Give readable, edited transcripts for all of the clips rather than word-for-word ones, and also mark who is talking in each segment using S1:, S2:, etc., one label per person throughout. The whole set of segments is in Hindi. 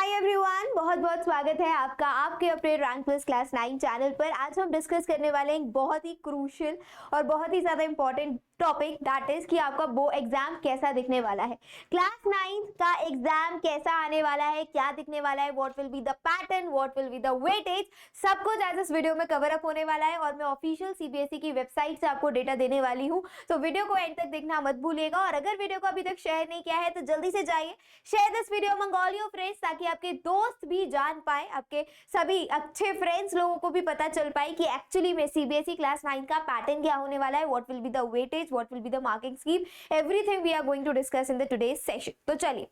S1: हाय एवरीवन, बहुत बहुत स्वागत है आपका आपके अपने रैंक प्लस क्लास 9 चैनल पर। आज हम डिस्कस करने वाले हैं एक बहुत ही क्रूशियल और बहुत ही ज्यादा इंपॉर्टेंट टॉपिक, दैट इज कि आपका बोर्ड एग्जाम कैसा दिखने वाला है। क्लास 9 का एग्जाम कैसा आने वाला है, क्या दिखने वाला है, what will be the pattern, what will be the weightage, सब कुछ आज इस वीडियो में कवर अप होने वाला है। और मैं ऑफिशियल सीबीएसई की वेबसाइट से आपको डेटा देने वाली हूँ, तो वीडियो को एंड तक देखना मत भूलिएगा। और अगर वीडियो को अभी तक शेयर नहीं किया है तो जल्दी से जाइए, share this video among all your friends, ताकि आपके दोस्त भी जान पाए, आपके सभी अच्छे फ्रेंड्स लोगों को भी पता चल पाए कि एक्चुअली में सीबीएसई क्लास 9 का पैटर्न क्या होने वाला है, what will be the weightage, what will be the marking scheme, everything we are going to discuss in the today's session। तो चलिए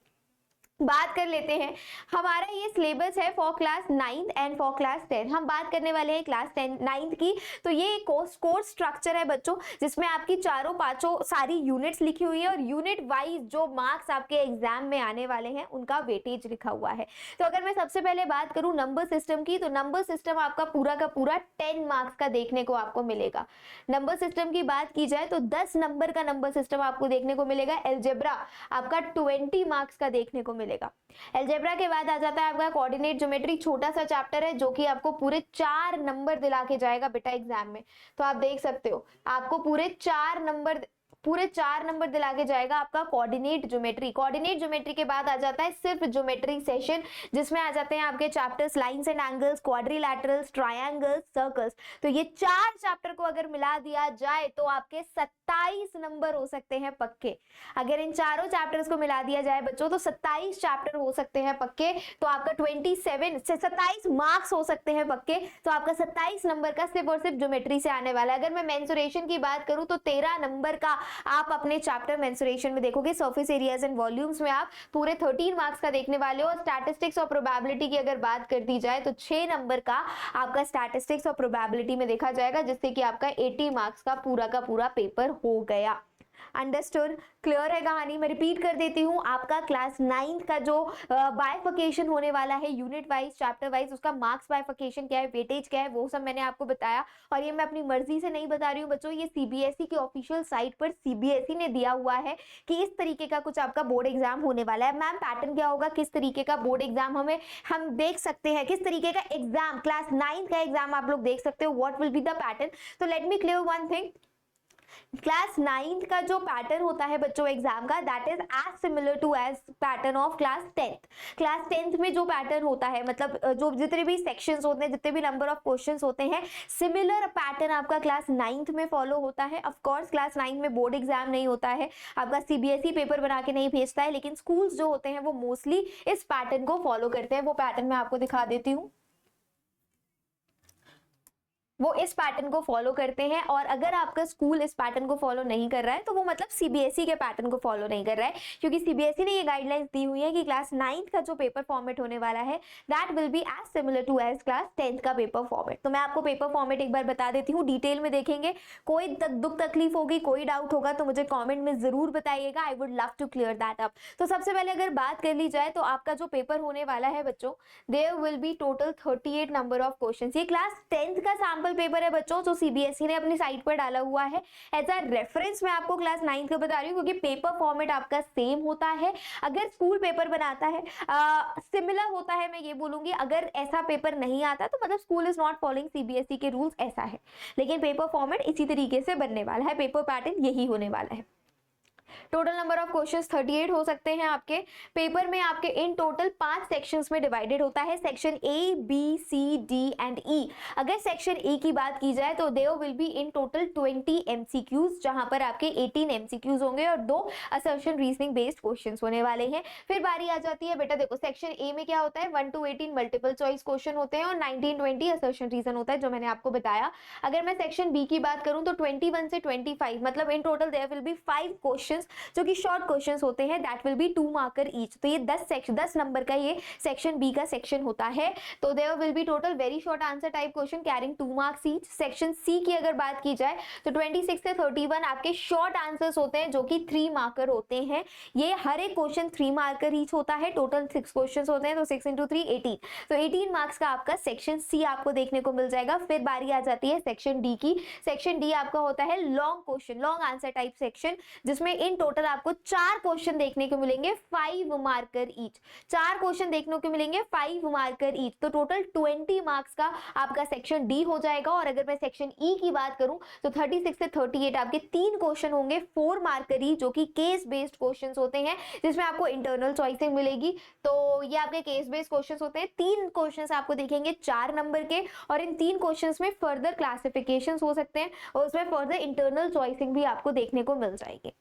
S1: बात कर लेते हैं। हमारा ये सिलेबस है for class 9 and for class 10। हम बात करने वाले हैं क्लास 10 9 की। तो ये एक कोर्स स्ट्रक्चर है बच्चों, जिसमें आपकी चारों पांचों सारी यूनिट्स लिखी हुई है और यूनिट वाइज जो मार्क्स आपके एग्जाम में आने वाले हैं उनका वेटेज लिखा हुआ है। तो अगर मैं सबसे पहले बात करूं नंबर सिस्टम की, तो नंबर सिस्टम आपका पूरा का पूरा 10 मार्क्स का देखने को आपको मिलेगा। नंबर सिस्टम की बात की जाए तो 10 नंबर का नंबर सिस्टम आपको देखने को मिलेगा। अलजेब्रा आपका 20 मार्क्स का देखने को मिलेगा। अलजेब्रा के बाद आ जाता है आपका कोऑर्डिनेट ज्योमेट्री, छोटा सा चैप्टर है जो कि आपको पूरे 4 नंबर दिला के जाएगा बेटा एग्जाम में। तो आप देख सकते हो आपको पूरे 4 नंबर दिला के जाएगा आपका कोऑर्डिनेट ज्योमेट्री। कोऑर्डिनेट ज्योमेट्री के बाद आ जाता है सिर्फ ज्योमेट्री सेशन, जिसमें आ जाते हैं आपके chapters lines and angles, quadrilaterals, triangles, circles. तो ये 4 चैप्टर को अगर मिला दिया जाए तो आपके 27 नंबर हो सकते हैं पक्के। अगर इन चारों चैप्टर्स को मिला दिया जाए बच्चों तो 27 चैप्टर हो सकते हैं पक्के। तो आपका 27 मार्क्स हो सकते हैं पक्के। तो आपका 27 नंबर का सिर्फ और सिर्फ ज्योमेट्री से आने वाला है। अगर मैं मेंसुरेशन की बात करूं तो 13 नंबर का आप अपने चैप्टर मेंसुरेशन में देखोगे। सरफेस एरियाज एंड वॉल्यूम्स में आप पूरे 13 मार्क्स का देखने वाले हो। और स्टैटिस्टिक्स और प्रोबेबिलिटी की अगर बात कर दी जाए तो 6 नंबर का आपका स्टैटिस्टिक्स और प्रोबेबिलिटी में देखा जाएगा, जिससे कि आपका 80 मार्क्स का पूरा पेपर हो गया। अंडरस्टूड, क्लियर है कहानी। मैं रिपीट कर देती हूँ, आपका क्लास 9 का जो बाइफिकेशन होने वाला है यूनिट वाइज चैप्टर वाइज, उसका मार्क्स बाइफिकेशन क्या है, वेटेज क्या है, वो सब मैंने आपको बताया। और ये मैं अपनी मर्जी से नहीं बता रही हूँ बच्चों, ये सीबीएसई की ऑफिशियल साइट पर सीबीएसई ने दिया हुआ है कि इस तरीके का कुछ आपका बोर्ड एग्जाम होने वाला है। मैम पैटर्न क्या होगा, किस तरीके का बोर्ड एग्जाम हम देख सकते हैं, किस तरीके का एग्जाम क्लास 9 का एग्जाम आप लोग देख सकते हो, what will be the pattern. तो let me clear one thing, class 9 का जो पैटर्न होता है बच्चों एग्जाम का, that is as similar to as pattern of class 10th। Class 10th में जो पैटर्न होता है, मतलब जो जितने भी सेक्शंस होते हैं, जितने भी नंबर ऑफ क्वेश्चंस होते हैं, सिमिलर पैटर्न आपका क्लास 9th में फॉलो होता है। ऑफ कोर्स क्लास 9 में बोर्ड एग्जाम नहीं होता है, आपका सीबीएसई पेपर बना के नहीं भेजता है, लेकिन स्कूल्स जो होते हैं वो मोस्टली इस पैटर्न को फॉलो करते हैं। वो पैटर्न मैं आपको दिखा देती हूँ, वो इस पैटर्न को फॉलो करते हैं। और अगर आपका स्कूल इस पैटर्न को फॉलो नहीं कर रहा है तो वो मतलब सीबीएसई के पैटर्न को फॉलो नहीं कर रहा है, क्योंकि सीबीएसई ने ये गाइडलाइंस दी हुई है कि क्लास 9 का जो पेपर फॉर्मेट होने वाला है that will be as similar to as class 10th का पेपर फॉर्मेट। तो मैं आपको पेपर फॉर्मेट एक बार बता देती हूँ, डिटेल में देखेंगे। कोई दुख तकलीफ होगी, कोई डाउट होगा तो मुझे कॉमेंट में जरूर बताइएगा, I would love to clear that up. तो सबसे पहले अगर बात कर ली जाए तो आपका जो पेपर होने वाला है बच्चों, there will be total 38 number of question. ये क्लास 10th का सैंपल पेपर है बच्चों, जो सीबीएसई ने अपनी साइट पर डाला हुआ है। एज अ रेफरेंस मैं आपको क्लास 9 का बता रही हूँ, क्योंकि पेपर फॉर्मेट आपका सेम होता है। अगर स्कूल पेपर बनाता है सिमिलर होता है, मैं ये बोलूंगी। अगर ऐसा पेपर नहीं आता तो मतलब school is not following CBSE के रूल्स, ऐसा है। लेकिन पेपर फॉर्मेट इसी तरीके से बनने वाला है, पेपर पैटर्न यही होने वाला है। टोटल नंबर ऑफ क्वेश्चंस 38 हो सकते हैं आपके पेपर में। आपके इन टोटल 5 सेक्शंस में डिवाइडेड होता है, section A, B, C, D and E. अगर सेक्शन ए की बात की जाए तो there will be in total 20 MCQs, जहां पर आपके 18 एमसीक्यूज होंगे और 2 असर्शन रीजनिंग बेस्ड क्वेश्चंस होने वाले हैं। फिर बारी आ जाती है बेटा, देखो सेक्शन ए में क्या होता है, 1 to 18 मल्टीपल चॉइस क्वेश्चन होते हैं और 19-20 असर्शन रीजन होता है, जो मैंने आपको बताया। अगर मैं सेक्शन बी की बात करूं तो 21 से 25, मतलब in total there will be 5 question जो कि शॉर्ट क्वेश्चंस होते हैं, that will be 2 marker each. तो ये 10 नंबर का ये सेक्शन बी का सेक्शन होता है। तो there will be total very short answer type question carrying 2 marks each. Section C की अगर बात की जाए तो 26 से 31 आपके शॉर्ट आंसर्स होते हैं, जो कि 3 मार्कर होते हैं। ये हर एक क्वेश्चन 3 मार्कर ईच होता है। टोटल 6 क्वेश्चन होते हैं, तो 6 into 3 18। तो 18 मार्क्स का आपका सेक्शन सी आपको देखने को मिल जाएगा। फिर बारी आ जाती है सेक्शन डी की। सेक्शन डी आपका होता है long question, long answer type section, जिसमें इन टोटल आपको 4 क्वेश्चन देखने को मिलेंगे 5 मार्कर ईच। 4 क्वेश्चन देखने को मिलेंगे 5 मार्कर ईच, तो टोटल 20 मार्क्स का आपका सेक्शन डी हो जाएगा। और अगर मैं सेक्शन ई की बात करूं तो 36 से 38 आपके 3 क्वेश्चन होंगे 4 मार्कर ईच, जो कि केस बेस्ड क्वेश्चंस होते हैं, जिसमें आपको इंटरनल चॉइसिंग मिलेगी। तो ये आपके केस बेस्ड क्वेश्चंस होते हैं। 3 क्वेश्चंस आपको देखेंगे 4 नंबर के, और इन 3 क्वेश्चंस में फर्दर क्लासिफिकेशंस हो सकते हैं और उसमें फर्दर इंटरनल चॉइसिंग भी आपको देखने को मिल जाएगी।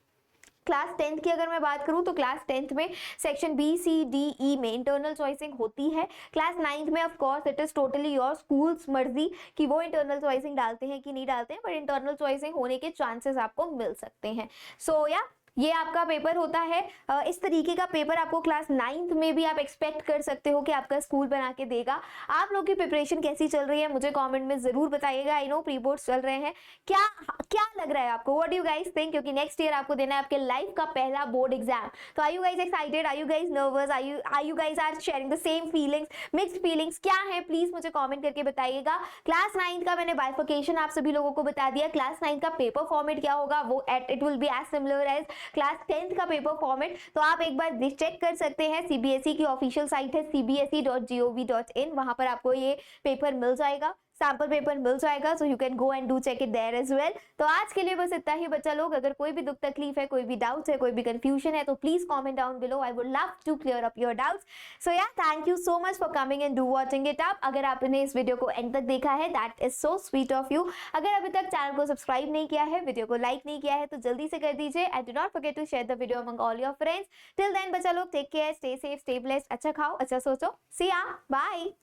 S1: क्लास 10th की अगर मैं बात करूं तो क्लास 10th में section B C D E में इंटरनल चॉइसिंग होती है। क्लास 9th में of course it is totally your schools मर्जी कि वो इंटरनल चॉइसिंग डालते हैं कि नहीं डालते हैं, पर इंटरनल चॉइसिंग होने के चांसेस आपको मिल सकते हैं। सो या ये आपका पेपर होता है। इस तरीके का पेपर आपको क्लास 9th में भी आप एक्सपेक्ट कर सकते हो कि आपका स्कूल बना के देगा। आप लोग की प्रिपरेशन कैसी चल रही है मुझे कमेंट में जरूर बताइएगा। आई नो प्री बोर्ड्स चल रहे हैं, क्या क्या लग रहा है आपको, what do you guys think, क्योंकि नेक्स्ट ईयर आपको देना है आपके लाइफ का पहला बोर्ड एग्जाम। तो are you guys excited, are you guys nervous, are you guys are sharing the same feelings, mixed feelings क्या है, प्लीज मुझे कमेंट करके बताइएगा। क्लास 9th का मैंने बाइफिकेशन आप सभी लोगों को बता दिया। क्लास 9th का पेपर फॉर्मेट क्या होगा, वो it will be as similar as class 10th का पेपर फॉर्मेट। तो आप एक बार चेक कर सकते हैं, सीबीएसई की ऑफिशियल साइट है cbse.gov.in, वहां पर आपको ये पेपर मिल जाएगा, सैंपल पेपर मिल जाएगा। So you can go and do check it there as well. तो आज के लिए बस इतना ही बच्चा लोग। अगर कोई भी दुख तकलीफ है, कोई भी डाउट्स है, कोई भी कंफ्यूजन है, तो please comment down below, I would love to clear up your doubts. So या thank you so much for coming and do watching it up. अगर आपने इस वीडियो को एंड तक देखा है, that is so sweet of you. अगर अभी तक चैनल को सब्सक्राइब नहीं किया है, वीडियो को लाइक नहीं किया है, तो जल्दी से कर दीजिए and do not forget to share the video among all your friends. Till then बच्चा लोग take care, stay safe, stay blessed, अच्छा खाओ, अच्छा सोचो, सी या, बाय।